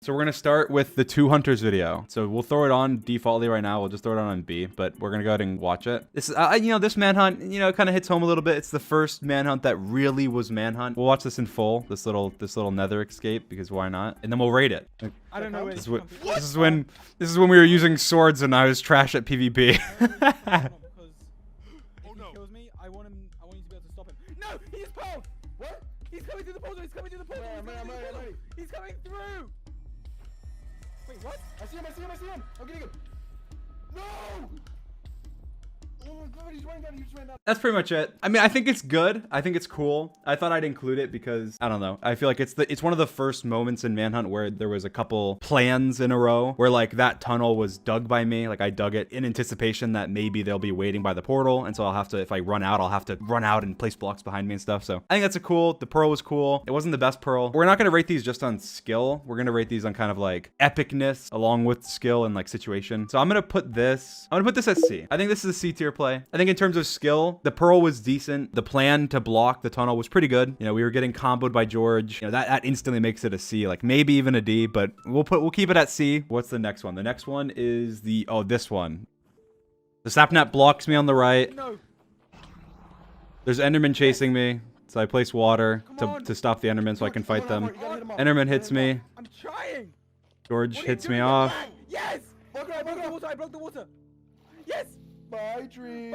So we're gonna start with the 2 hunters video. So we'll throw it on defaultly right now. We'll just throw it on B, but we're gonna go ahead and watch it. This is, this manhunt, kind of hits home a little bit. It's the first manhunt that really was manhunt. We'll watch this in full. This little nether escape, because why not? And then we'll rate it. I don't know. This is when we were using swords and I was trash at PvP. Oh no! If he kills me, I want you to be able to stop him. No, he's pulled. What? He's coming through the portal. He's coming through the portal. He's coming through. Wait, what? I see him. I'm getting him. No! Oh my god, he's running down. That's pretty much it. I mean, I think it's good. I think it's cool. I thought I'd include it because, I don't know. I feel like it's one of the first moments in Manhunt where there was a couple plans in a row where like that tunnel was dug by me. Like I dug it in anticipation that maybe they'll be waiting by the portal. And so I'll have to, if I run out, I'll have to run out and place blocks behind me and stuff. So I think that's cool. The pearl was cool. It wasn't the best pearl. We're not going to rate these just on skill. We're going to rate these on kind of like epicness along with skill and like situation. So I'm going to put this at C. I think this is a C tier play. I think in terms of skill, the pearl was decent. The plan to block the tunnel was pretty good. We were getting comboed by George. That instantly makes it a C, like maybe even a D, but we'll keep it at C. What's the next one? The next one is this one. The sapnap blocks me on the right. No. There's Enderman chasing me. So I place water to stop the Enderman so I can fight them. Enderman hits me. I'm trying. George hits me off. Yes. I broke the water. Yes. Bye, Dream.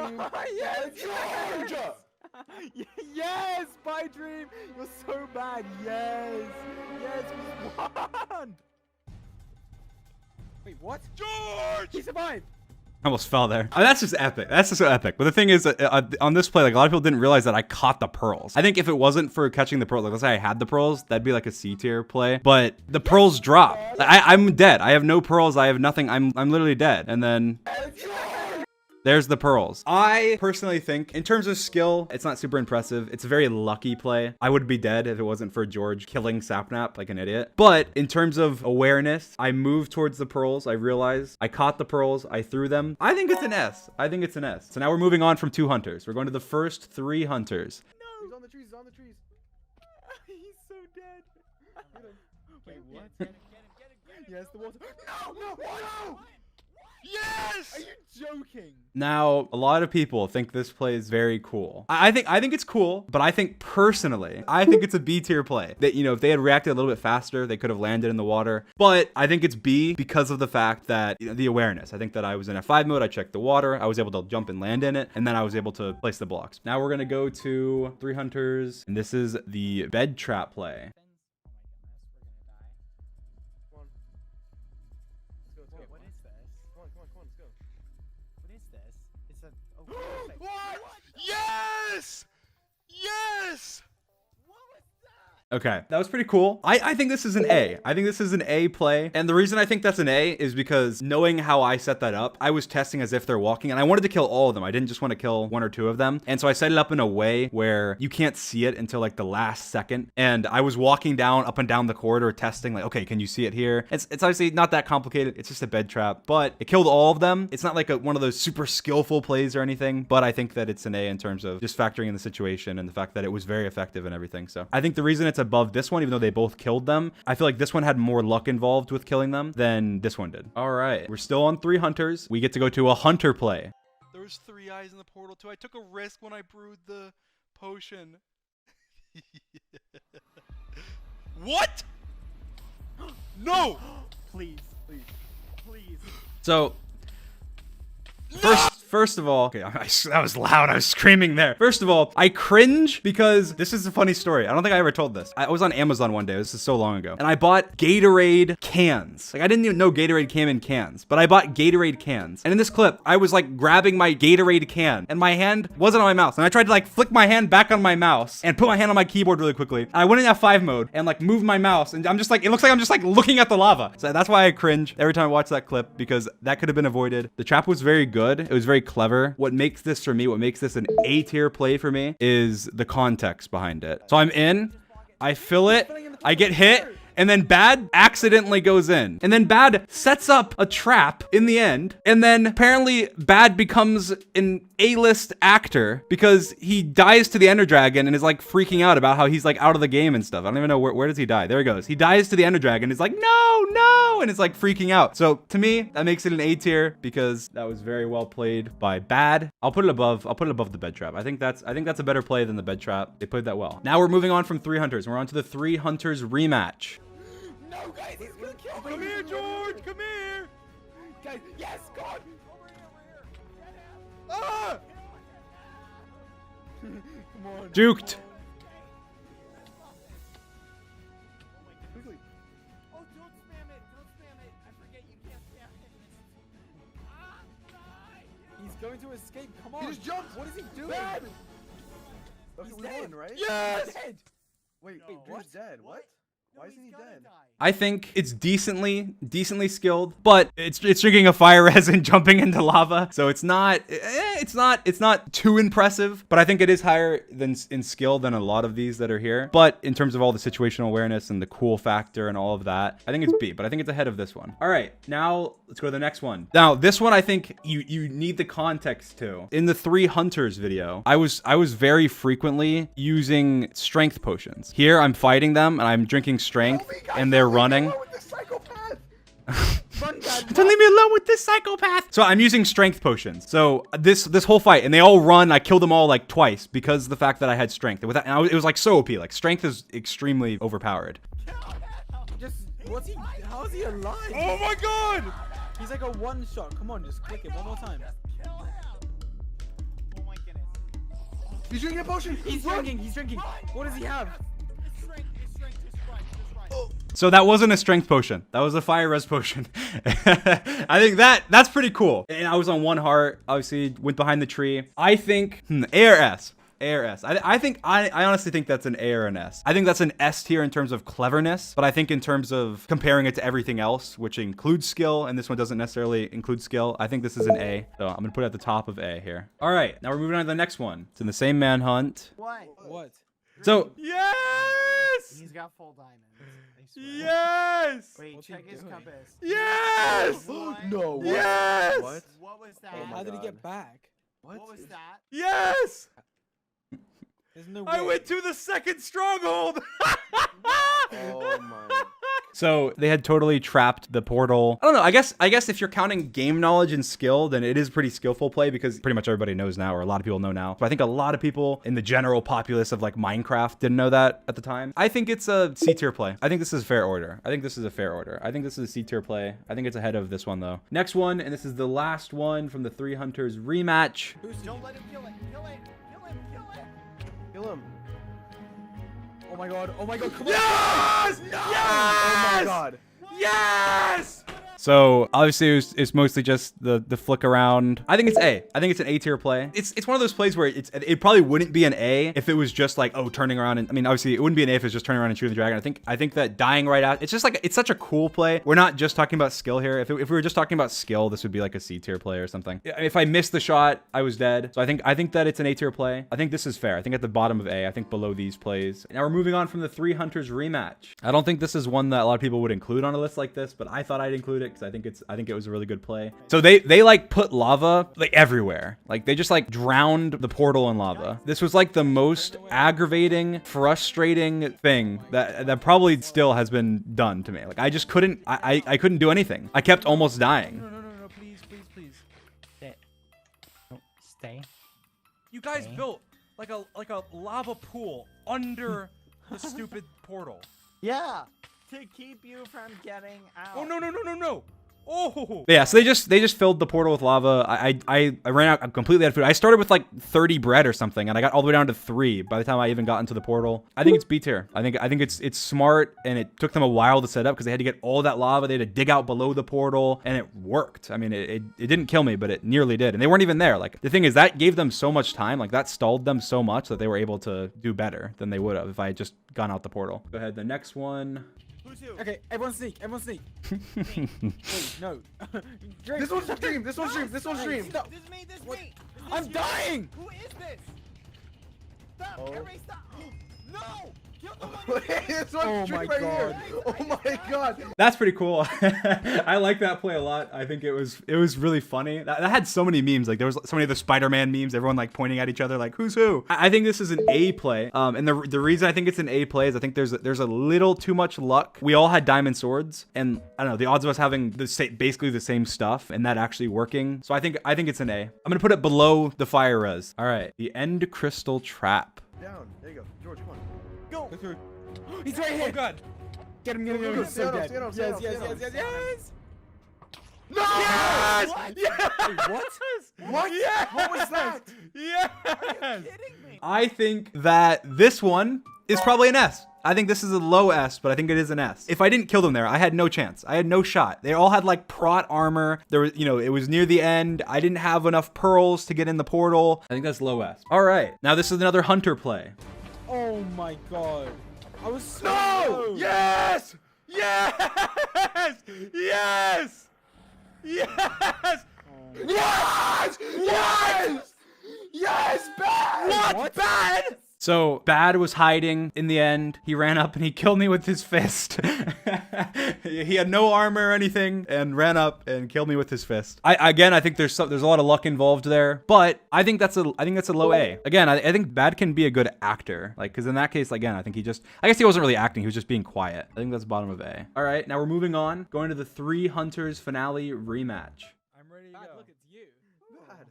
Yes. Yes, bye, Dream. You're so bad. Yes, we won. Wait, what? George! He survived. I almost fell there. I mean, that's just epic. That's just so epic. But the thing is, on this play, like a lot of people didn't realize that I caught the pearls. I think if it wasn't for catching the pearls, like let's say I had the pearls, that'd be like a C tier play. But the pearls drop. I'm dead. I have no pearls. I have nothing. I'm literally dead. And then there's the pearls. I personally think, in terms of skill, it's not super impressive. It's a very lucky play. I would be dead if it wasn't for George killing Sapnap like an idiot. But in terms of awareness, I moved towards the pearls. I realized I caught the pearls. I threw them. I think it's an S. So now we're moving on from 2 hunters. We're going to the first 3 hunters. No. He's on the trees. He's so dead. Wait, what? Get him. Yes, the water. No. Yes! Are you joking? Now, a lot of people think this play is very cool. I think it's cool, but I think personally, it's a B tier play. That, if they had reacted a little bit faster, they could have landed in the water. But I think it's B because of the fact that the awareness. I think that I was in F5 mode, I checked the water, I was able to jump and land in it, and then I was able to place the blocks. Now we're gonna go to 3 hunters, and this is the bed trap play. Yes! Yes! Okay, that was pretty cool. I think this is an A. I think this is an A play. And the reason I think that's an A is because knowing how I set that up, I was testing as if they're walking and I wanted to kill all of them. I didn't just want to kill 1 or 2 of them. And so I set it up in a way where you can't see it until like the last second. And I was walking up and down the corridor testing like, okay, can you see it here? It's obviously not that complicated. It's just a bed trap, but it killed all of them. It's not like one of those super skillful plays or anything, but I think that it's an A in terms of just factoring in the situation and the fact that it was very effective and everything. So I think the reason it's above this one, even though they both killed them, I feel like this one had more luck involved with killing them than this one did. All right, we're still on 3 hunters. We get to go to a hunter play. There was 3 eyes in the portal too. I took a risk when I brewed the potion. What? No! Please. So First of all, okay, that was loud. I was screaming there. First of all, I cringe because this is a funny story. I don't think I ever told this. I was on Amazon one day. This is so long ago. And I bought Gatorade cans. Like I didn't even know Gatorade came in cans, but I bought Gatorade cans. And in this clip, I was like grabbing my Gatorade can and my hand wasn't on my mouse. And I tried to like flick my hand back on my mouse and put my hand on my keyboard really quickly. And I went in F5 mode and like moved my mouse and I'm just like, it looks like I'm just like looking at the lava. So that's why I cringe every time I watch that clip because that could have been avoided. The trap was very good. It was very clever. What makes this for me, what makes this an A tier play for me is the context behind it. So I'm in, I fill it, I get hit, and then Bad accidentally goes in. And then Bad sets up a trap in the end. And then apparently Bad becomes an A-list actor because he dies to the Ender Dragon and is like freaking out about how he's like out of the game and stuff. I don't even know where does he die. There he goes. He dies to the Ender Dragon and is like, no, and it's like freaking out. So to me, that makes it an A tier because that was very well played by Bad. I'll put it above the bed trap. I think that's a better play than the bed trap. They played that well. Now we're moving on from 3 Hunters. We're on to the 3 Hunters rematch. No, guys, he's gonna kill me. Come here, George. Come here. Guys, yes, God. Ah! Come on. Juked. Quickly. Oh, don't spam it. Don't spam it. I forget you can't spam it. He's going to escape. Come on. He just jumped. What is he doing? Bad. He's We dead. won, right? Yes. He's dead. Wait, No. Drew's What? dead. What? No, Why isn't he's he gonna dead? die. I think it's decently skilled, but it's drinking a fire resin, jumping into lava. So it's not too impressive, but I think it is higher than in skill than a lot of these that are here. But in terms of all the situational awareness and the cool factor and all of that, I think it's B, but I think it's ahead of this one. All right, now let's go to the next one. Now, this one I think you need the context to. In the 3 Hunters video, I was very frequently using strength potions. Here I'm fighting them and I'm drinking strength and they're running. Don't leave me alone with this psychopath. So I'm using strength potions. So this whole fight, and they all run. I killed them all like twice because of the fact that I had strength. And it was like so OP. Like strength is extremely overpowered. Just what's he? How is he alive? Oh my God. He's like a one shot. Come on, just click it one more time. Oh my goodness. He's drinking a potion. He's drinking. He's drinking. What does he have? His strength, just right. So that wasn't a strength potion. That was a fire res potion. I think that's pretty cool. And I was on 1 heart. Obviously, went behind the tree. I think A or S. A or S. I honestly think that's an A or an S. I think that's an S tier in terms of cleverness, but I think in terms of comparing it to everything else, which includes skill, and this one doesn't necessarily include skill, I think this is an A. So I'm gonna put it at the top of A here. All right, now we're moving on to the next one. It's in the same Manhunt. What? What? So Yes. He's got full diamonds. I swear. Yes. Wait, What's he check his doing? compass. Yes. What? No. What? Yes. What? What was that? Oh my How did he God. get back? What was that? Yes. There's no I way. went to the second stronghold. Oh my. So they had totally trapped the portal. I don't know. I guess if you're counting game knowledge and skill, then it is pretty skillful play because pretty much everybody knows now, or a lot of people know now. But I think a lot of people in the general populace of like Minecraft didn't know that at the time. I think it's a C tier play. I think this is fair order. I think this is a fair order. I think this is a C tier play. I think it's ahead of this one though. Next one, and this is the last one from the 3 Hunters rematch. Don't let him kill it. Kill it. Kill him. Kill it. Kill him. Oh my god. Oh my god. Come on. Yes. Oh my Yes. God. Yes. So obviously it's mostly just the flick around. I think it's A. I think it's an A tier play. It's one of those plays where it probably wouldn't be an A if it was just like, oh, turning around and I mean obviously it wouldn't be an A if it's just turning around and shooting the dragon. I think that dying right out, it's just like it's such a cool play. We're not just talking about skill here. If we were just talking about skill, this would be like a C tier play or something. If I missed the shot, I was dead. So I think that it's an A tier play. I think this is fair. I think at the bottom of A, I think below these plays. Now we're moving on from the 3 Hunters rematch. I don't think this is one that a lot of people would include on a list like this, but I thought I'd include it because I think it was a really good play. So they like put lava like everywhere. Like they just like drowned the portal in lava. This was like the most aggravating, frustrating thing that probably still has been done to me. Like I just couldn't, I couldn't do anything. I kept almost dying. No, please. Stay. No, stay. You guys Okay. built like a lava pool under the stupid portal. Yeah. To keep you from getting out. Oh no. Oh. Yeah, so they just filled the portal with lava. I ran out. I'm completely out of food. I started with like 30 bread or something, and I got all the way down to 3 by the time I even got into the portal. I think it's B tier. I think it's smart, and it took them a while to set up because they had to get all that lava. They had to dig out below the portal, and it worked. I mean, it didn't kill me, but it nearly did. And they weren't even there. Like the thing is, that gave them so much time. Like that stalled them so much that they were able to do better than they would have if I had just gone out the portal. Go ahead. The next one. Who's who? Okay, everyone sneak. Wait, no. Drake. This one's stream. This one's stream. This one's stream. Stop. This is me. This is What? me. Is I'm this you? dying. Who is this? Stop. Oh. Everybody stop. No. This Oh one's my right here. God. Oh my god. That's pretty cool. I like that play a lot. I think it was really funny. That had so many memes. Like there was so many of the Spider-Man memes. Everyone like pointing at each other like who's who. I think this is an A play. And the reason I think it's an A play is I think there's a little too much luck. We all had diamond swords, and I don't know, the odds of us having basically the same stuff and that actually working. So I think it's an A. I'm gonna put it below the fire res. All right, the end crystal trap. Down. There you go. George, come on. Go. He's right here. Oh god. Get him, get him, get him. Go, He's so stand up, dead. stand up, Yes, stand yes, up, yes, stand yes, yes. No! Yes! What? Yes! Wait, what? What? Yes! What was that? Yes! Kidding me? I think that this one is probably an S. I think this is a low S, but I think it is an S. If I didn't kill them there, I had no chance. I had no shot. They all had like prot armor. There was, it was near the end. I didn't have enough pearls to get in the portal. I think that's low S. All right, now this is another hunter play. Oh my god. I was so No! low. Yes! Yes! Yes! Yes! Yes! Yes! Yes! Bad! What? Bad? So Bad was hiding in the end. He ran up and he killed me with his fist. He had no armor or anything and ran up and killed me with his fist. I think there's a lot of luck involved there, but I think that's a low A. Again, I think Bad can be a good actor, like because in that case, again, I think I guess he wasn't really acting. He was just being quiet. I think that's bottom of A. All right, now we're moving on, going to the 3 Hunters finale rematch. I'm ready to Bad, go. look, it's you. God.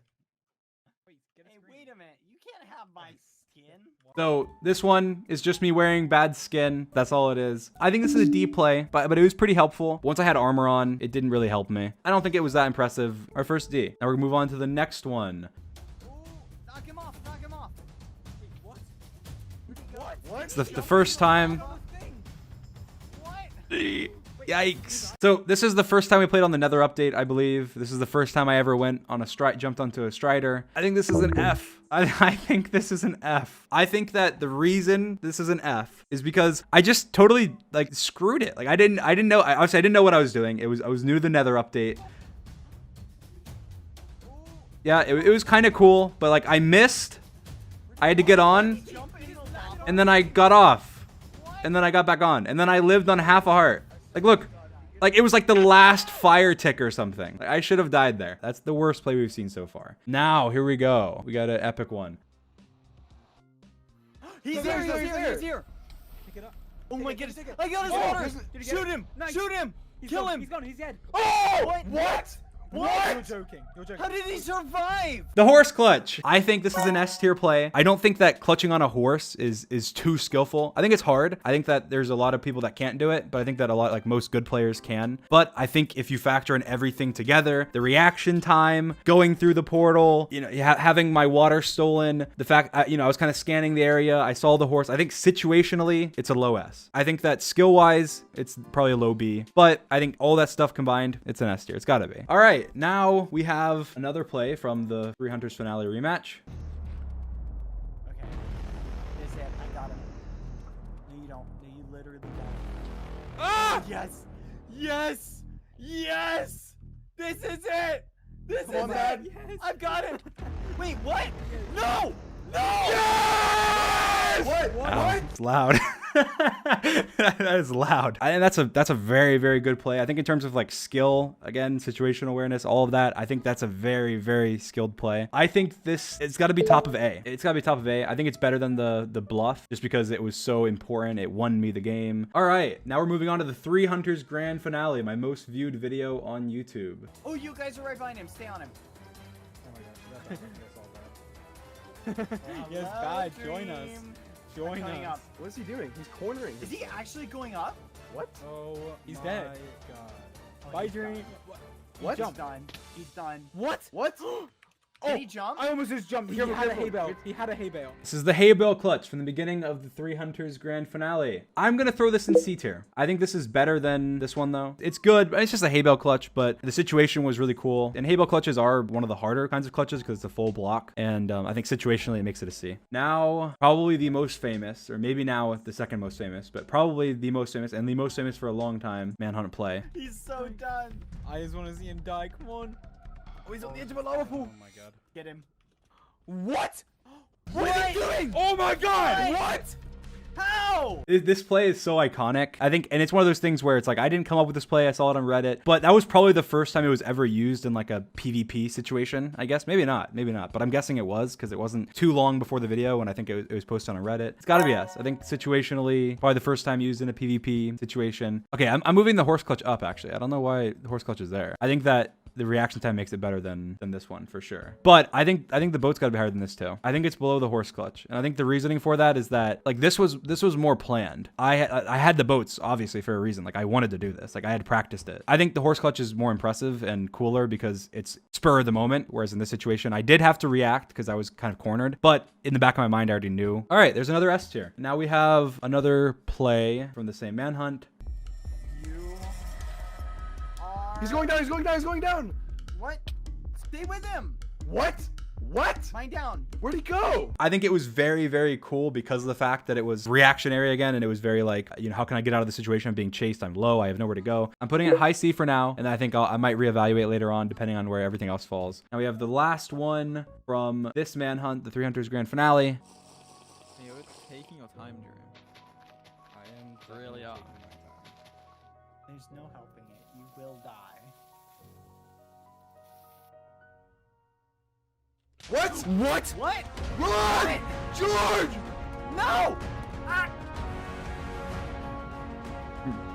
Wait, hey, wait a minute. You can't have my skin. So this one is just me wearing Bad skin. That's all it is. I think this is a D play, but it was pretty helpful. Once I had armor on, it didn't really help me. I don't think it was that impressive. Our first D. Now we're gonna move on to the next one. Ooh, knock him off, knock him off. Wait, what? Where'd he go? What? It's the first time. What? Yikes. So this is the first time we played on the Nether update, I believe. This is the first time I ever went on jumped onto a strider. I think this is an F. I think this is an F. I think that the reason this is an F is because I just totally like screwed it. Like I didn't know. Obviously I didn't know what I was doing. I was new to the Nether update. Yeah, it was kind of cool, but like I missed. I had to get on, and then I got off, and then I got back on, and then I lived on half a heart. Like look, like it was like the last fire tick or something. Like, I should have died there. That's the worst play we've seen so far. Now here we go. We got an epic one. He's here, he's here. Pick it up. Oh my goodness. I got his Oh, water. this- Did you get Shoot it? him! Nice. Shoot him! He's Kill gone. him! He's gone. He's dead. Oh! What? What? You're What? joking. You're joking. How did he survive? The horse clutch. I think this is an S tier play. I don't think that clutching on a horse is too skillful. I think it's hard. I think that there's a lot of people that can't do it, but I think that most good players can. But I think if you factor in everything together, the reaction time, going through the portal, having my water stolen, the fact, I was kind of scanning the area, I saw the horse. I think situationally, it's a low S. I think that skill-wise, it's probably a low B. But I think all that stuff combined, it's an S tier. It's gotta be. All right. Now we have another play from the 3 Hunters finale rematch. Okay. This is it. I got him. No, you don't. No, you literally got him. Ah! Yes! Yes! Yes! This is it! This Come is on, it! Dad. Yes. I've got him! Wait, what? No! No! Yes! What? Ow, it's loud. That is loud. And that's a very, very good play. I think in terms of like skill, again, situational awareness, all of that, I think that's a very, very skilled play. I think it's got to be top of A. It's got to be top of A. I think it's better than the bluff just because it was so important. It won me the game. All right, now we're moving on to the 3 Hunters grand finale, my most viewed video on YouTube. Oh, you guys are right behind him. Stay on him. Yes, Hello, Bad, join us. Dream. Join Coming us. up. What is he doing? He's cornering. Is he actually going up? What? Oh, he's my dead. God. Bye, Dream. What? He's done. He's done. What? What? Did he jump? I almost just jumped. He Careful, had a careful. hay bale. He had a hay bale. This is the hay bale clutch from the beginning of the 3 Hunters grand finale. I'm gonna throw this in C tier. I think this is better than this one though. It's good, it's just a hay bale clutch, but the situation was really cool. And hay bale clutches are one of the harder kinds of clutches because it's a full block. And I think situationally it makes it a C. Now, probably the most famous, or maybe now the second most famous, but probably the most famous and the most famous for a long time Manhunt play. He's so done. I just want to see him die. Come on. Oh, he's on the edge of a lava pool. Oh my god. Get him. What? What is he doing? Oh my God! What? How? This play is so iconic. I think, and it's one of those things where it's like, I didn't come up with this play. I saw it on Reddit, but that was probably the first time it was ever used in like a PvP situation, I guess. Maybe not, but I'm guessing it was because it wasn't too long before the video when I think it was posted on Reddit. It's gotta be S. I think situationally, probably the first time used in a PvP situation. Okay, I'm moving the horse clutch up actually. I don't know why the horse clutch is there. I think that the reaction time makes it better than this one for sure. But I think the boat's got to be higher than this too. I think it's below the horse clutch, and I think the reasoning for that is that like this was more planned. I had the boats obviously for a reason. Like I wanted to do this. Like I had practiced it. I think the horse clutch is more impressive and cooler because it's spur of the moment. Whereas in this situation, I did have to react because I was kind of cornered. But in the back of my mind, I already knew. All right, there's another S tier. Now we have another play from the same Manhunt. He's going down. He's going down. He's going down. What? Stay with him. What? What? Mine down. Where'd he go? I think it was very, very cool because of the fact that it was reactionary again, and it was very like, you know, how can I get out of the situation of being chased? I'm low. I have nowhere to go. I'm putting it high C for now, and I think I might reevaluate later on depending on where everything else falls. Now we have the last one from this Manhunt, the 300's grand finale. Hey, you're taking your time, Drew. I am really up. There's no helping it. You will die. What? What? What? Run! George! No!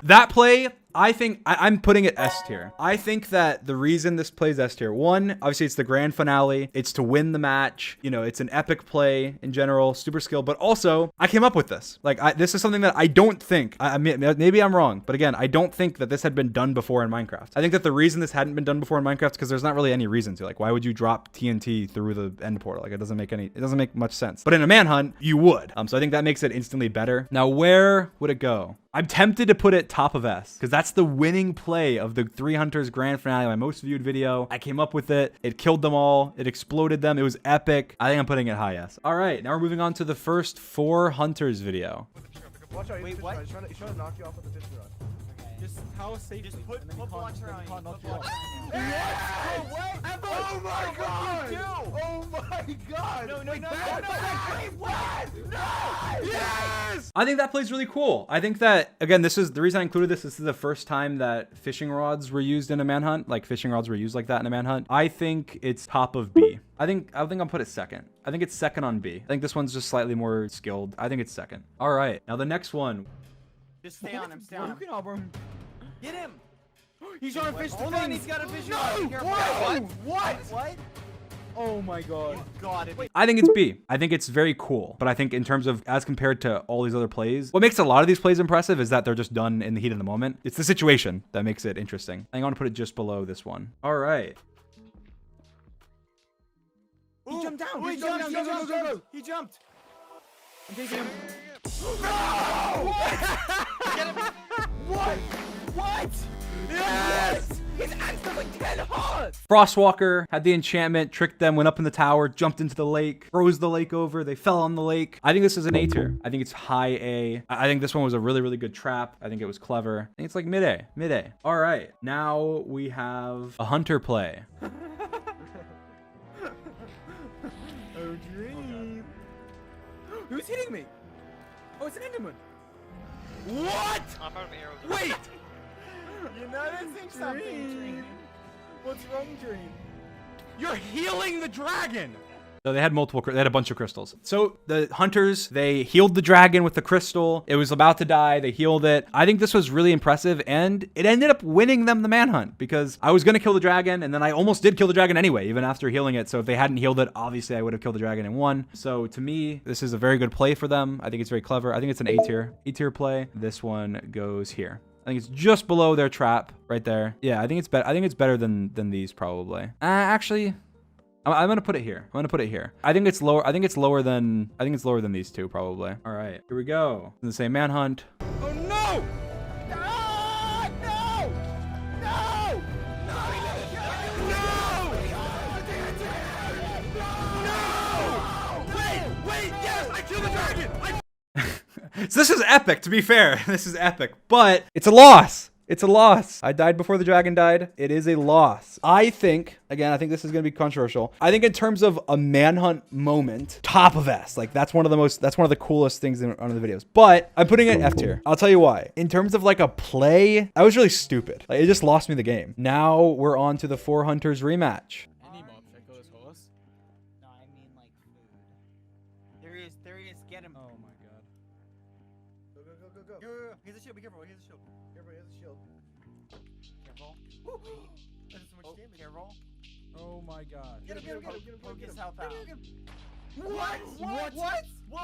That play, I think I'm putting it S tier. I think that the reason this plays S tier, one, obviously it's the grand finale. It's to win the match. You know, it's an epic play in general, super skill, but also I came up with this. Like this is something that I don't think, I mean, maybe I'm wrong, but again, I don't think that this had been done before in Minecraft. I think that the reason this hadn't been done before in Minecraft is because there's not really any reason to. Like, why would you drop TNT through the end portal? Like, it doesn't make much sense. But in a Manhunt, you would. So I think that makes it instantly better. Now, where would it go? I'm tempted to put it top of S because that's the winning play of the 300's grand finale, my most viewed video. I came up with it. It killed them all. It exploded them. It was epic. I think I'm putting it high S. All right, now we're moving on to the first 4 hunters video. Watch out. Wait, what? He's trying to knock you off with the fishing rod. Just how safe? Just put blocks around you. Knock Put you off. blocks around you. What? Oh my god! Oh my god! No, Wait, no, that- no. Wait, what? No! Yes! I think that play's really cool. I think that, again, this is the reason I included this. This is the first time that fishing rods were used in a Manhunt. Like fishing rods were used like that in a Manhunt. I think it's top of B. I think I'll put it second. I think it's second on B. I think this one's just slightly more skilled. I think it's second. All right, now the next one. Just stay on him. Stay on him. You can help him. Get him. He's trying to fish the Hold thing. on, he's got a vision. No! Be careful. Whoa! What? What? Oh my god. You got it. I think it's B. I think it's very cool. But I think in terms of as compared to all these other plays, what makes a lot of these plays impressive is that they're just done in the heat of the moment. It's the situation that makes it interesting. I think I want to put it just below this one. All right. He jumped down. He He jumped. jumped. go. He jumped. I'm chasing him. What? Yes! He's actually 10 hearts! Frostwalker had the enchantment, tricked them, went up in the tower, jumped into the lake, froze the lake over, they fell on the lake. I think this is an A tier. I think it's high A. I think this one was a really, really good trap. I think it was clever. I think it's like mid-A. All right, now we have a hunter play. Oh, dream. Who's hitting me? Oh, it's an Enderman. What? Wait! You're noticing something, Dream. What's wrong, Dream? You're healing the dragon! So they had a bunch of crystals. So the hunters, they healed the dragon with the crystal. It was about to die. They healed it. I think this was really impressive, and it ended up winning them the manhunt because I was going to kill the dragon, and then I almost did kill the dragon anyway, even after healing it. So if they hadn't healed it, obviously I would have killed the dragon and won. So to me, this is a very good play for them. I think it's very clever. I think it's an A tier play. This one goes here. I think it's just below their trap right there. Yeah, I think it's better. I think it's better than these probably. Actually, I'm gonna put it here. I think it's lower. I think it's lower than these two probably. All right, here we go. In the same manhunt. Oh no! Wait! Yes, I killed the dragon! So this is epic. To be fair, this is epic, but it's a loss. It's a loss. I died before the dragon died. It is a loss. I think, again, I think this is going to be controversial. I think in terms of a manhunt moment, top of S. Like that's one of the coolest things in one of the videos. But I'm putting it F tier. I'll tell you why. In terms of like a play, I was really stupid. Like, it just lost me the game. Now we're on to the 4 Hunters rematch. Any mob, should I kill this horse? No, I mean like food. There he is. Get him. Oh my god. Go. Yo. Here's a shield. Be careful. Here's a shield. Careful, he has a shield. Careful. There's so much damage. Careful. Oh my god. Get him. Poke his health out. What? What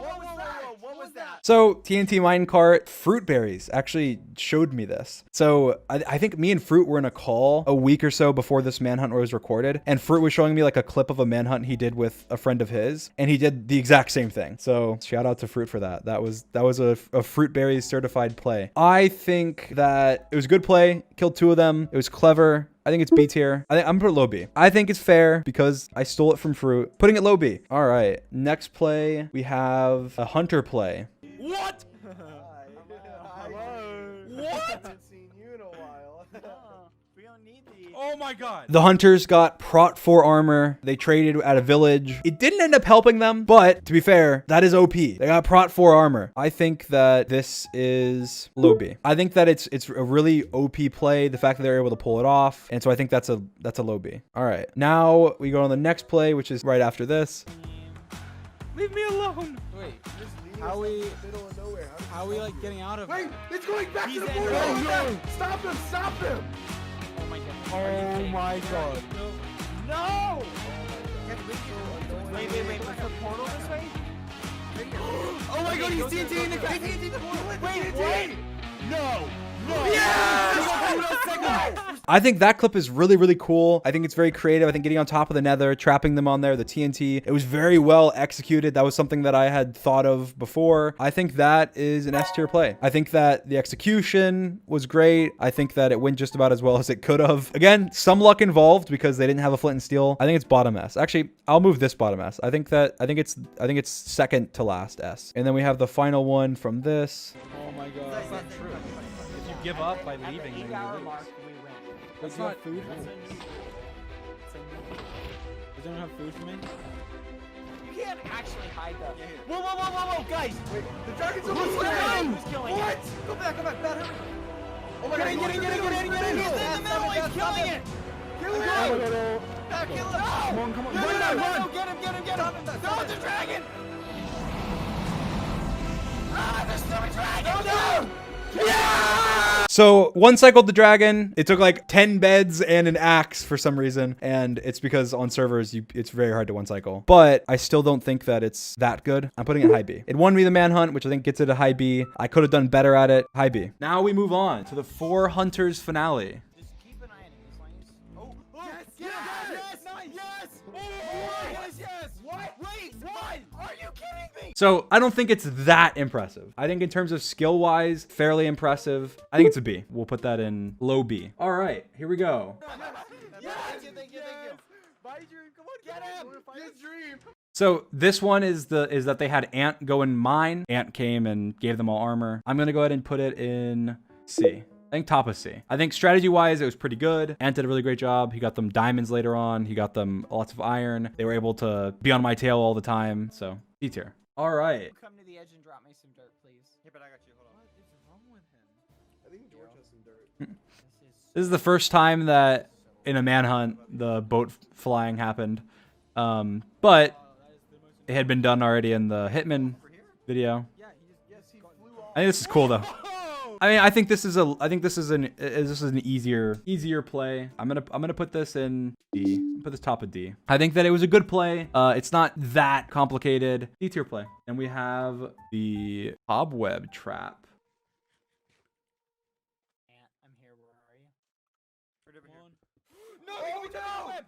was that? What was that? So TNT minecart, fruit berries actually showed me this. So I think me and Fruit were in a call a week or so before this manhunt was recorded, and Fruit was showing me like a clip of a manhunt he did with a friend of his, and he did the exact same thing. So shout out to Fruit for that. That was a fruit berries certified play. I think that it was a good play. Killed 2 of them. It was clever. I think it's B tier. I'm gonna put it low B. I think it's fair because I stole it from Fruit. Putting it low B. All right. Next play, we have a hunter play. What? Hello. What? Haven't seen you in a while. We don't need these. Oh my god. The hunters got Prot 4 armor. They traded at a village. It didn't end up helping them, but to be fair, that is OP. They got Prot 4 armor. I think that this is low B. I think that it's a really OP play, the fact that they're able to pull it off. And so I think that's a low B. All right. Now we go on the next play, which is right after this. Leave me alone. Wait, How we- middle of nowhere? how are we like getting out of Wait, it? it's going back He's to the in portal. there. Stop him! Stop him! Oh my god. Oh my god. No! Wait. Was the portal this way? Oh my god, he's TNT in the cat. Wait, what? No! I think that clip is really, really cool. I think it's very creative. I think getting on top of the nether, trapping them on there, the TNT, it was very well executed. That was something that I had thought of before. I think that is an S tier play. I think that the execution was great. I think that it went just about as well as it could have. Again, some luck involved because they didn't have a flint and steel. I think it's bottom S. Actually, I'll move this bottom S. I think it's second to last S. And then we have the final one from this. Oh my god. That's not true. If you give up by leaving, then you 8-hour lose. mark, we win. That's not- not food. That's a new. It's a new. Does anyone have food for me? You can't actually hide them. Whoa, guys! Wait, the dragon's almost Who's down! killing What? it? Go back, bad, hurry! Oh my god, Get in, get in! He's in the middle, he's killing it! Kill him! Back, kill him! Come on, come on. No, Run, no, run! no, get him! No, the dragon! There's so much dragon! No! So one cycled the dragon. It took like 10 beds and an axe for some reason. And it's because on servers, it's very hard to one cycle. But I still don't think that it's that good. I'm putting it high B. It won me the manhunt, which I think gets it a high B. I could have done better at it. High B. Now we move on to the 4 Hunters finale. Just keep an eye on these lanes. Oh, Yes! What? Wait, what? Are you kidding me? So I don't think it's that impressive. I think in terms of skill wise, fairly impressive. I think it's a B. We'll put that in low B. All right, here we go. Yes! Thank you. My dream, come on, get him! His dream! So this one is that they had Ant go and mine. Ant came and gave them all armor. I'm gonna go ahead and put it in C. I think top of C. I think strategy-wise, it was pretty good. Ant did a really great job. He got them diamonds later on. He got them lots of iron. They were able to be on my tail all the time. So D tier. All right. come to the edge and drop me some dirt, please. Yeah, but I got you. Hold on. What is wrong with him? I think George has some dirt. This is the first time that in a manhunt, the boat flying happened. But it had been done already in the Hitman video. Yes, he flew off. I think this is cool though. I mean, I think this is an easier play. I'm gonna put this in D. Put this top of D. I think that it was a good play. It's not that complicated. D tier play. And we have the cobweb trap. Ant, I'm here. Where are you? No, Oh, get no! web!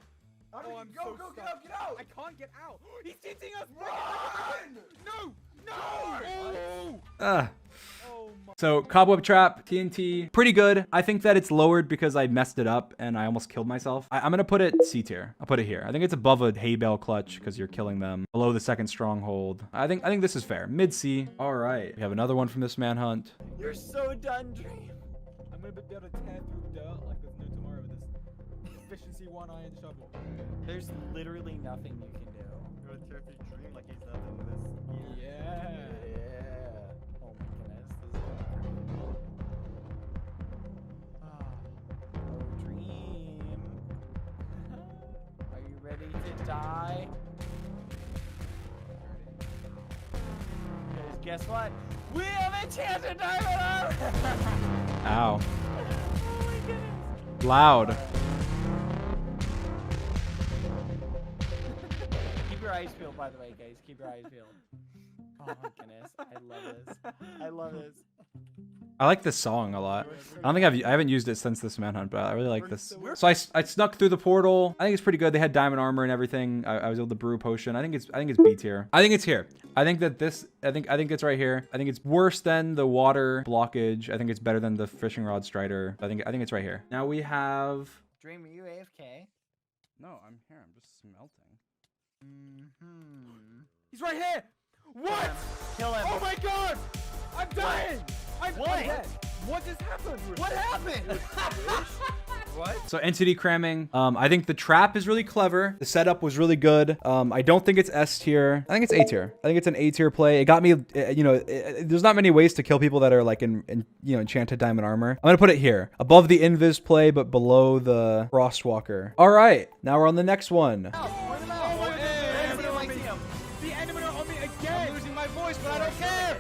Oh, I'm go, so go, get stuck. out, get out! I can't get out. He's teaching us. Run! No! Oh! Ugh. Oh my. So cobweb trap, TNT, pretty good. I think that it's lowered because I messed it up and I almost killed myself. I'm gonna put it C tier. I'll put it here. I think it's above a hay bale clutch because you're killing them. Below the second stronghold. I think this is fair. Mid C. All right. We have another one from this manhunt. You're so done, Dream. I'm gonna gonna be able to tear through dirt like there's no tomorrow with this efficiency 1 iron shovel. There's literally nothing you can do. Go tear through Dream like he's nothing this year. Yeah. Oh my goodness, this is gonna be pretty cool. Oh, Dream. Are you ready to die? Because guess what? We have a chance to die with our Ow. Oh my goodness. Loud. Keep your eyes peeled, by the way, guys. Keep your eyes peeled. Oh my goodness. I love this. I love this. I like this song a lot. I don't think I haven't used it since this manhunt, but I really like this. So I snuck through the portal. I think it's pretty good. They had diamond armor and everything. I was able to brew a potion. I think it's B tier. I think it's here. I think that this. I think it's right here. I think it's worse than the water blockage. I think it's better than the fishing rod strider. I think it's right here. Now we have. Dream, are you AFK? No, I'm here. I'm just smelting. He's right here! What? Kill him. Oh my god! I'm dying! I'm What? dead. What just happened? What happened? What? So entity cramming. I think the trap is really clever. The setup was really good. I don't think it's S tier. I think it's A tier. I think it's an A tier play. It got me, there's not many ways to kill people that are like in enchanted diamond armor. I'm gonna put it here, above the invis play, but below the frostwalker. All right, now we're on the next one. The enemy on me again! I'm losing my voice, but I don't care.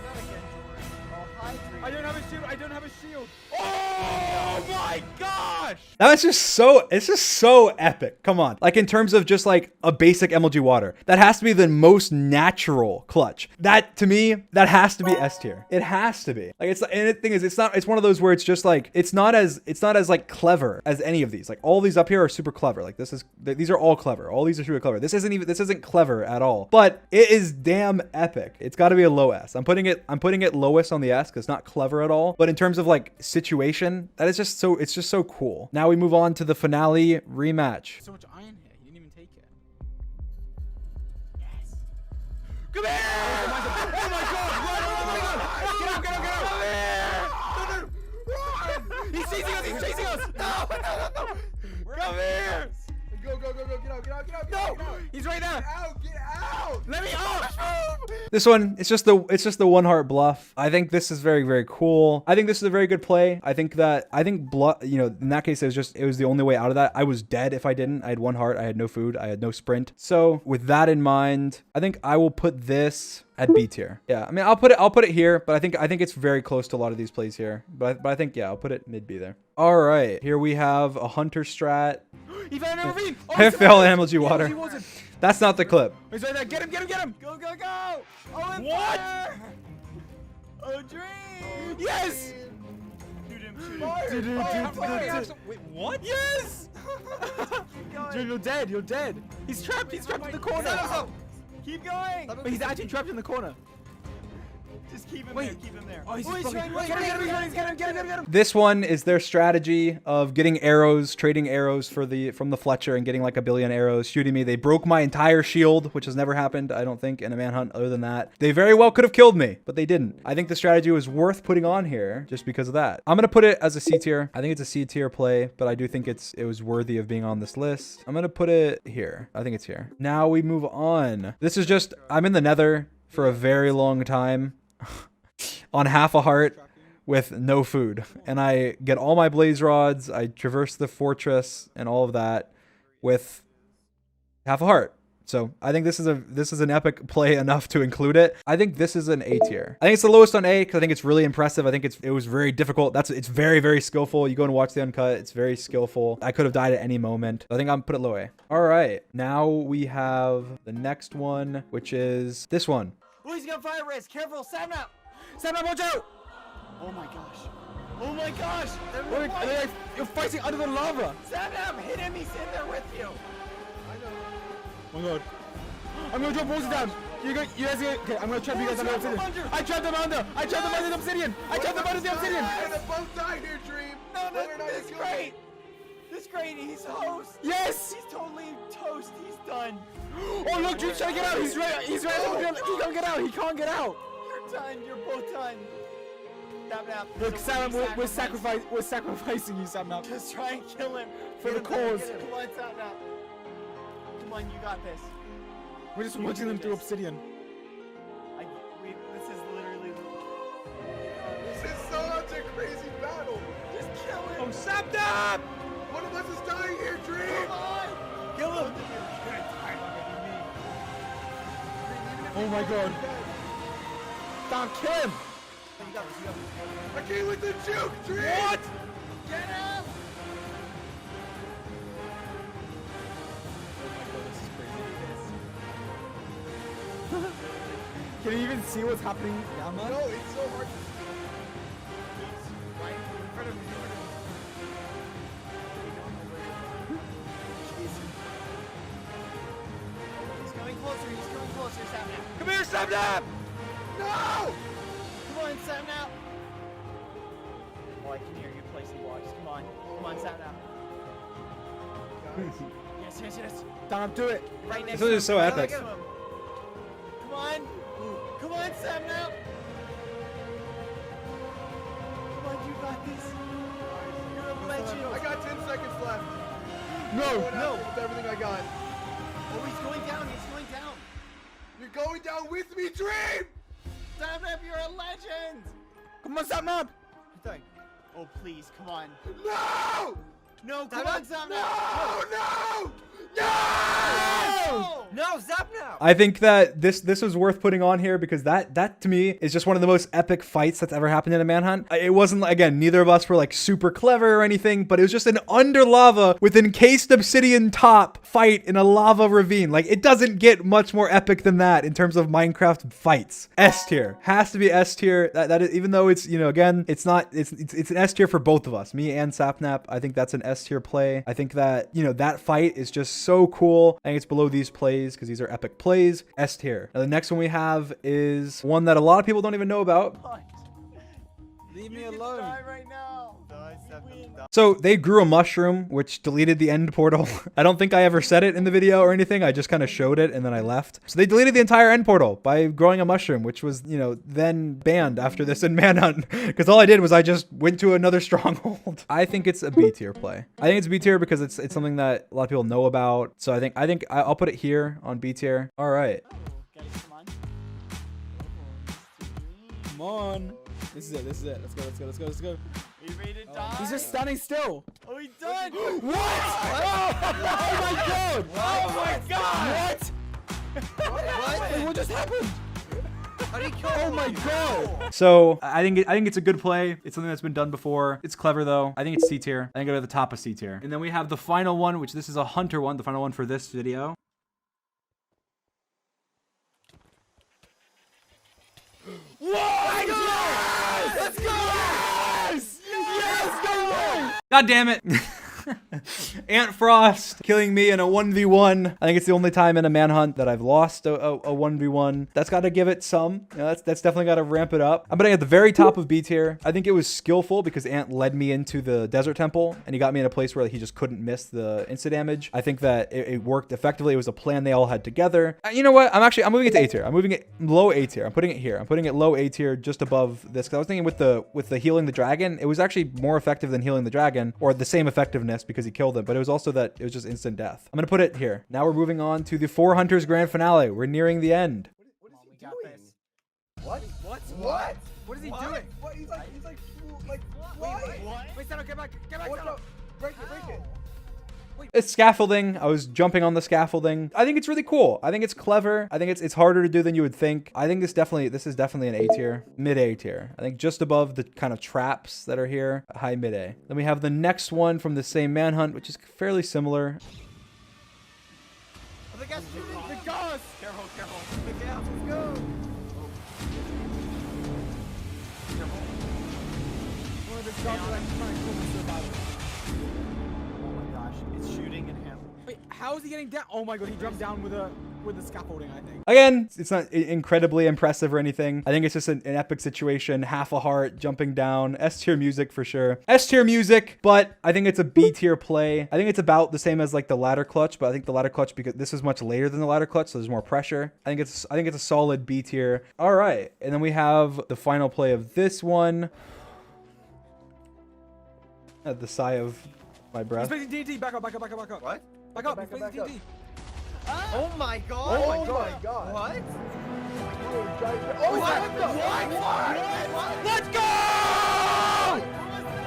I don't have a shield. I don't have a shield. Oh my gosh! It's just so epic. Come on. Like in terms of just like a basic MLG water, that has to be the most natural clutch. That to me, that has to be S tier. It has to be. Like it's, and the thing is, it's one of those where it's just like, it's not as like clever as any of these. Like all these up here are super clever. Like these are all clever. All these are super clever. This isn't clever at all, but it is damn epic. It's got to be a low S. I'm putting it lowest on the S because it's not clever at all. But in terms of like situation, it's just so cool. Now we move on to the finale rematch. So much iron here. You didn't even take it. Yes. Come here! Oh my god! Run! Oh my god! Get out! Get out! Get out! No! He's chasing us! He's chasing us! No! Come here! Go, get out, get out. No! He's right there! Get out! Let me out! This one, it's just the one heart bluff. I think this is very, very cool. I think this is a very good play. I think bluff, in that case, it was the only way out of that. I was dead if I didn't. I had one heart. I had no food. I had no sprint. So with that in mind, I think I will put this at B tier. Yeah, I mean, I'll put it here, but I think it's very close to a lot of these plays here. But I think, yeah, I'll put it mid B there. All right, here we have a hunter strat. He fell in a ravine! I fell in MLG water. He wasn't. That's not the clip. He's right there. Get him! Go! Oh, and What? fire! Oh, Dream! Yes! Shoot him, Wait, what? Yes! Dude, you're dead. You're dead. He's trapped in the corner. Keep going! But he's actually trapped in the corner. Just keep him Wait. there, keep him there. Oh, he's Wait, just wait, blocking. wait, Get him! This one is their strategy of getting arrows, trading arrows from the Fletcher and getting like a billion arrows shooting me. They broke my entire shield, which has never happened, I don't think, in a manhunt other than that. They very well could have killed me, but they didn't. I think the strategy was worth putting on here just because of that. I'm going to put it as a C tier. I think it's a C tier play, but I do think it was worthy of being on this list. I'm going to put it here. I think it's here. Now we move on. This is just, I'm in the nether for a very long time. On half a heart with no food, and I get all my blaze rods, I traverse the fortress and all of that with half a heart. So I think this is an epic play enough to include it. I think this is an A tier. I think it's the lowest on A because I think it's really impressive. I think it was very difficult. It's very, very skillful. You go and watch the uncut. It's very skillful. I could have died at any moment. I think I'm put it low A. All right, now we have the next one, which is this one. Oh, he's got fire risk. Careful, Sam up. Watch out! Oh my gosh. Oh my gosh. You're fighting under the lava. Sam up. Hit him. He's in there with you. Oh my god. I'm gonna drop walls down. You guys okay, I'm gonna trap you guys under the obsidian. I trapped them under the obsidian. They both died here, Dream. No, this is great. This is great. He's host. Yes! He's totally toast. He's done. Oh look, Dream's trying to get out. He's right. He can't get out. You're done. You're both done. Sapnap. Look, Sam, we're sacrificing you, Sam. Now Just try and kill him. for the cause. Come on, Sapnap. Come on, you got this. We're just watching them through obsidian. This is literally. This is such a crazy battle. Just kill him. Oh, Sapnap! One of us is dying here, Dream. Come on. Kill him! Oh my god. Don't kill him! You got this. You got this. I came with the juke, Dream. What? Get him. Can you even see what's happening down there? No, it's so hard to see. Right in front of you. He's coming closer. He's coming closer, Sapnap. Come here, Sapnap! No! Come on, Sapnap. Oh, I can hear you placing blocks. Come on. Come on, Sapnap. Yes, yes, yes. Don't do it! Right next This to is him. so Right epic. next to him. Come on. Come on, Sapnap. Come on, you got this. You're a legend. I got 10 seconds left. No! Going no. after with everything I got. Oh, he's going down. He's going down. You're going down with me, Dream. Sapnap, you're a legend. Come on, Sapnap! Oh, please, come on. No! No, come on, Sapnap. No! No! No! No! No, Sapnap! I think that this was worth putting on here because that to me is just one of the most epic fights that's ever happened in a Manhunt. It wasn't, again, neither of us were like super clever or anything, but it was just an under lava with encased obsidian top fight in a lava ravine. Like, it doesn't get much more epic than that in terms of Minecraft fights. S tier. Has to be S tier. That is, even though it's, you know, again, it's not, it's an S tier for both of us, me and Sapnap. I think that's an S tier play. I think that, you know, that fight is just so cool. I think it's below these plays because these are epic plays. S tier. Now, the next one we have is one that a lot of people don't even know about. Leave me You can alone. die right now. Die, Sapnap, die. So they grew a mushroom, which deleted the end portal. I don't think I ever said it in the video or anything. I just kind of showed it and then I left. So they deleted the entire end portal by growing a mushroom, which was, you know, then banned after this in Manhunt. Because all I did was I just went to another stronghold. I think it's a B tier play. I think it's B tier because it's something that a lot of people know about. So I think I'll put it here on B tier. All right. Oh, guys, come on. Come on. This is it. Let's go. Let's go. Are you ready to die? He's just standing still. Oh, he's done. What? Oh my god! Oh my god! What? Wait, what just happened? How do you kill Oh my god! So I think it's a good play. It's something that's been done before. It's clever though. I think it's C tier. I think it's at the top of C tier. And then we have the final one, which this is a hunter one, the final one for this video. Let's go! Yes! Yes! Go! God damn it. Ant Frost killing me in a 1v1. I think it's the only time in a Manhunt that I've lost a 1v1. That's got to give it some. You know, that's definitely got to ramp it up. I'm putting it at the very top of B tier. I think it was skillful because Ant led me into the desert temple and he got me in a place where he just couldn't miss the insta damage. I think that it worked effectively. It was a plan they all had together. You know what? I'm moving it to A tier. I'm moving it low A tier. I'm putting it here. I'm putting it low A tier just above this. Cause I was thinking with the healing the dragon, it was actually more effective than healing the dragon, or the same effectiveness because he killed him. But it was also that it was just instant death. I'm gonna put it here. Now we're moving on to the 4 Hunters grand finale. We're nearing the end. What is We he got doing? this. What? What? What is he What? doing? What? He's like Wait, what? Wait, Sato, get back! Get back, What Sato! the? Break it. It's scaffolding. I was jumping on the scaffolding. I think it's really cool. I think it's clever. I think it's harder to do than you would think. I think this is definitely an A tier, mid A tier. I think just above the kind of traps that are here, high mid A. Then we have the next one from the same Manhunt, which is fairly similar. Oh, the guy's shooting. The gas! Careful. The gas, let's go! One of the guys like trying to kill me so bad. Oh my gosh, it's shooting at him. Wait, how is he getting down? Oh my god, he jumped down with the scaffolding, I think. Again, it's not incredibly impressive or anything. I think it's just an epic situation. Half a heart, jumping down. S tier music for sure. S tier music, but I think it's a B tier play. I think it's about the same as like the ladder clutch, but I think the ladder clutch, because this is much later than the ladder clutch, so there's more pressure. I think it's a solid B tier. All right, and then we have the final play of this one. At the sigh of my He's breath. placing TNT. Back up, back up, back up, back up. What? Back up, Back he's up, placing back TNT. Oh my god. Oh my god. What? Oh, what the? What? Let's go!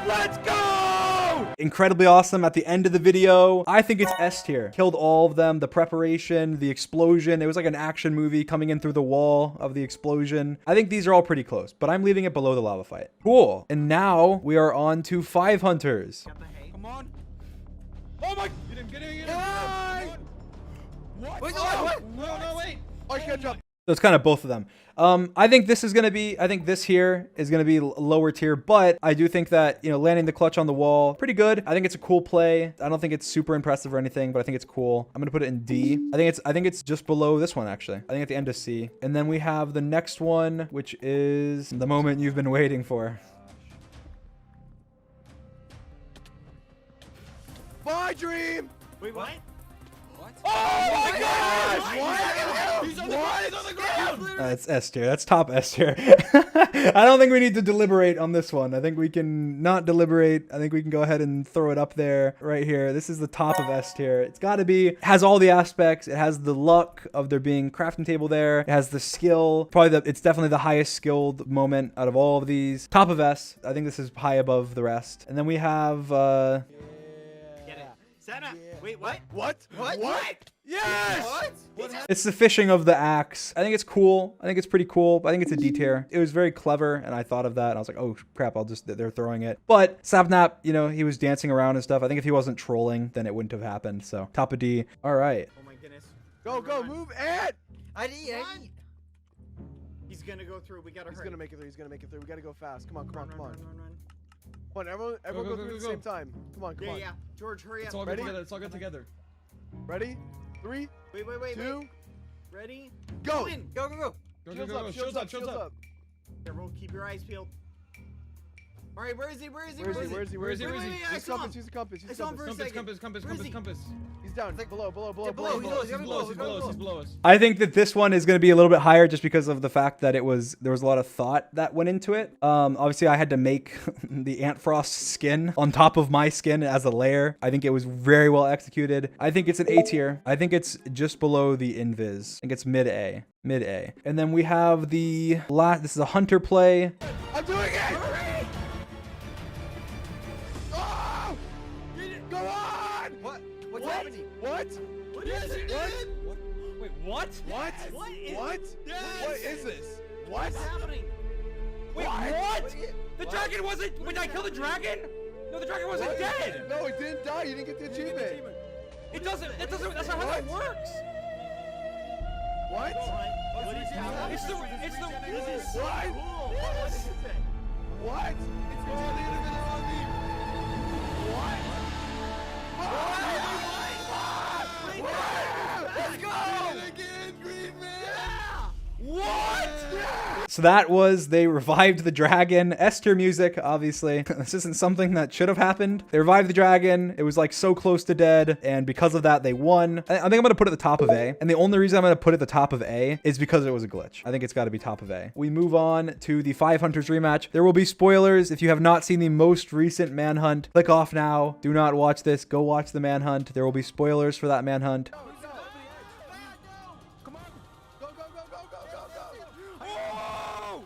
Let's go! Incredibly awesome at the end of the video. I think it's S tier. Killed all of them. The preparation, the explosion. It was like an action movie coming in through the wall of the explosion. I think these are all pretty close, but I'm leaving it below the lava fight. Cool. And now we are on to 5 hunters. Come on. Oh my! Get him, get him, get him! What? Wait, Oh, what? No, wait. I can't jump. So it's kind of both of them. I think this is going to be, I think this here is going to be lower tier, but I do think that, you know, landing the clutch on the wall, pretty good. I think it's a cool play. I don't think it's super impressive or anything, but I think it's cool. I'm going to put it in D. I think it's just below this one, actually. I think at the end of C. And then we have the next one, which is the moment you've been waiting for. My dream. Wait, what? Oh my gosh! What? He's on the ground! He's on the ground! It's S tier. That's top S tier. I don't think we need to deliberate on this one. I think we can not deliberate. I think we can go ahead and throw it up there right here. This is the top of S tier. It's got to be, it has all the aspects. It has the luck of there being crafting table there. It has the skill. It's definitely the highest skilled moment out of all of these. Top of S. I think this is high above the rest. And then we have, Get it. Santa. Wait, what? What? What? What? Yes! What? it's the fishing of the axe. I think it's cool. I think it's pretty cool. I think it's a D tier. It was very clever, and I thought of that, and I was like, oh crap, they're throwing it. But Sapnap, you know, he was dancing around and stuff. I think if he wasn't trolling, then it wouldn't have happened. So top of D. All right. Oh my goodness. Go, go, move, Ed! I need. He's gonna go through. We gotta He's hurry. gonna make it through. He's gonna make it through. We gotta go fast. Come on, come on, Run, come on. run, run, run. Come on, everyone go, go go, through go, at the go. same time. Come on, come Yeah, on. yeah. George, hurry up. It's all good Ready? together. It's all good together. Ready? 3, Wait, wait, wait, 2, wait. Ready? go! In. Go, go, go. Go, go, Shields go, up, go. shields up, shields up. Everyone, keep your eyes peeled. All right, where is he? Where is he? Where is he? Where is he? Where is he? Wait, Where is wait, he? wait, I Use saw him. compass, use the compass, use I the saw him compass. for a Compass, second. compass, compass, Where is compass, he? compass. He's down. Below, below, below, Yeah, below, below, below. below. He's below us, he's below us, he's below us. I think that this one is going to be a little bit higher just because of the fact that there was a lot of thought that went into it. Obviously I had to make the Ant Frost skin on top of my skin as a layer. I think it was very well executed. I think it's an A tier. I think it's just below the Invis. I think it's mid A. Mid A. And then we have the last, this is a hunter play. I'm doing it! Oh! Go on! What? What's What? happening? What? Yes, he did! Wait, what? What? What is- What? Yes! What is this? What? What's happening? Wait, What? what? What? The dragon wasn't, when I killed the dragon? No, the dragon wasn't What? dead. No, it didn't die. You didn't get the achievement. It doesn't, that's not how that works. What? What is happening? It's the, This is so What? cool. Yes. What is it? What? Let's go! what? So that was, they revived the dragon. S tier music, obviously. This isn't something that should have happened. They revived the dragon. It was like so close to dead. And because of that, they won. I think I'm going to put it at the top of A. And the only reason I'm going to put it at the top of A is because it was a glitch. I think it's got to be top of A. We move on to the 5 Hunters rematch. There will be spoilers. If you have not seen the most recent Manhunt, click off now. Do not watch this. Go watch the Manhunt. There will be spoilers for that Manhunt. Come on. Go, go, go, go, go, go, go. Oh!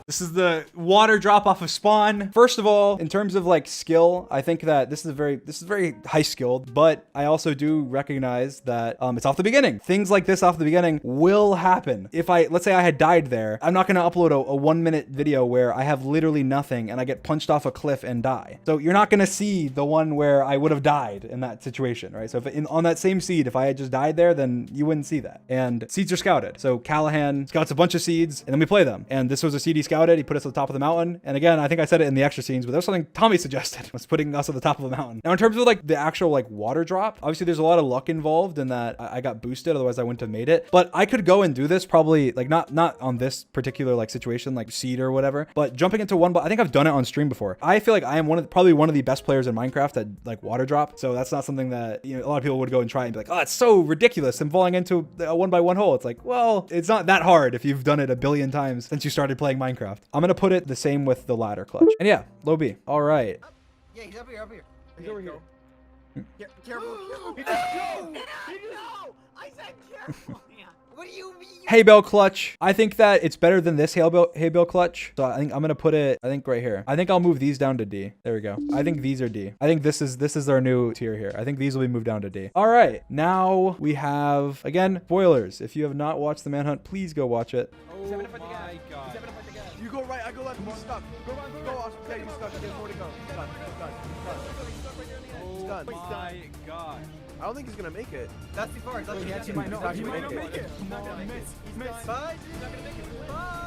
This is the water drop off of spawn. First of all, in terms of like skill, I think that this is very high skilled, but I also do recognize that it's off the beginning. Things like this off the beginning will happen. If let's say I had died there, I'm not going to upload a 1 minute video where I have literally nothing and I get punched off a cliff and die. So you're not going to see the one where I would have died in that situation, right? So if on that same seed, if I had just died there, then you wouldn't see that. And seeds are scouted. So Callahan scouts a bunch of seeds and then we play them. And this was a seed he scouted. about it. He put us at the top of the mountain. And again, I think I said it in the extra scenes, but that was something Tommy suggested, was putting us at the top of the mountain. Now, in terms of like the actual like water drop, obviously there's a lot of luck involved in that I got boosted. Otherwise I wouldn't have made it. But I could go and do this probably like not on this particular like situation, like seed or whatever, but jumping into one, I think I've done it on stream before. I feel like I am probably one of the best players in Minecraft at like water drop. So that's not something that, you know, a lot of people would go and try and be like, oh, it's so ridiculous. I'm falling into a 1x1 hole. It's like, well, it's not that hard if you've done it a billion times since you started playing Minecraft. I'm going to put it the same with the ladder clutch. And yeah, low B. All right. Yeah, he's up here, up here. He's over here. Careful. No! I said careful. What do you mean? Hay bale clutch. I think that it's better than this hay bale clutch. So I think I'm going to put it, I think right here. I think I'll move these down to D. There we go. I think these are D. I think this is our new tier here. I think these will be moved down to D. All right. Now we have, again, spoilers. If you have not watched the Manhunt, please go watch it. Oh my god. You go right, I go left. He's stuck. Go, Austin. Yeah, he's stuck. He has more to go. He's done. Oh my god. I don't think he's gonna make it. That's too far. That's too He far. actually might not make it. He's not gonna make it. Bye. He's not gonna make it. Bye.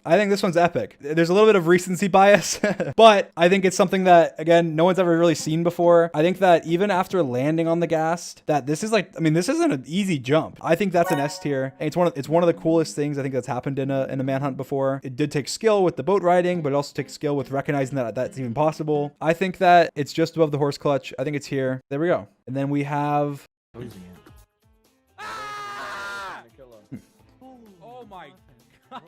I think this one's epic. There's a little bit of recency bias, but I think it's something that, again, no one's ever really seen before. I think that even after landing on the gas, that this is like, I mean, this isn't an easy jump. I think that's an S tier. And it's one of the coolest things I think that's happened in a Manhunt before. It did take skill with the boat riding, but it also takes skill with recognizing that that's even possible. I think that it's just above the horse clutch. I think it's here. There we go. And then we have Oh my god.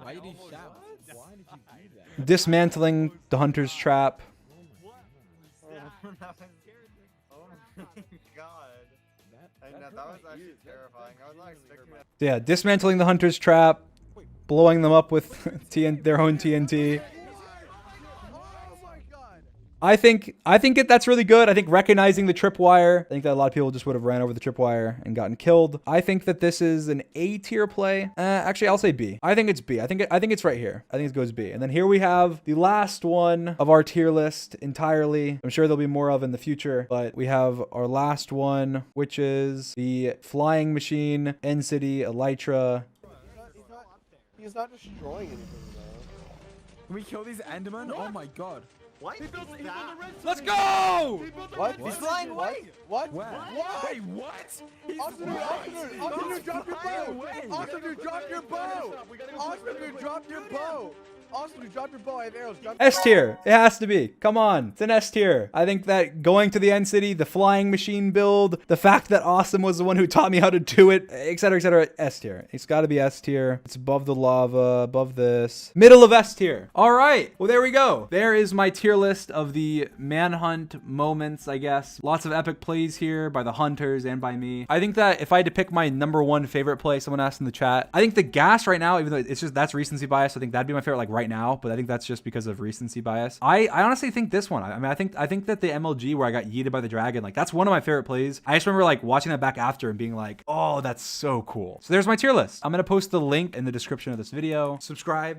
Why did he shout? Why did you do that? dismantling the hunter's trap. Oh my god. That was actually terrifying. I was not expecting that. So yeah, dismantling the hunter's trap, blowing them up with their own TNT. I think that's really good. I think recognizing the tripwire, I think that a lot of people just would have ran over the tripwire and gotten killed. I think that this is an A tier play. Actually, I'll say B. I think it's B. I think it's right here. I think it goes B. And then here we have the last one of our tier list entirely. I'm sure there'll be more of in the future, but we have our last one, which is the flying machine, End City, Elytra. He's not destroying anything though. Can we kill these Endermen? Oh my god. What? Let's go! What? He's flying away. What? Where? What? Wait, what? He's Austin, drop your bow! Austin, drop your bow! Austin, drop your bow! Austin, drop your bow. I have arrows. S tier. It has to be. Come on. It's an S tier. I think that going to the End City, the flying machine build, the fact that Awesome was the one who taught me how to do it, etc., S tier. It's got to be S tier. It's above the lava, above this. Middle of S tier. All right. Well, there we go. There is my tier list of the Manhunt moments, I guess. Lots of epic plays here by the hunters and by me. I think that if I had to pick my #1 favorite play, someone asked in the chat, I think the gas right now, even though it's just, that's recency bias, I think that'd be my favorite like right now, but I think that's just because of recency bias. I honestly think this one, I mean, I think that the MLG where I got yeeted by the dragon, like that's one of my favorite plays. I just remember like watching that back after and being like, oh, that's so cool. So there's my tier list. I'm going to post the link in the description of this video. Subscribe.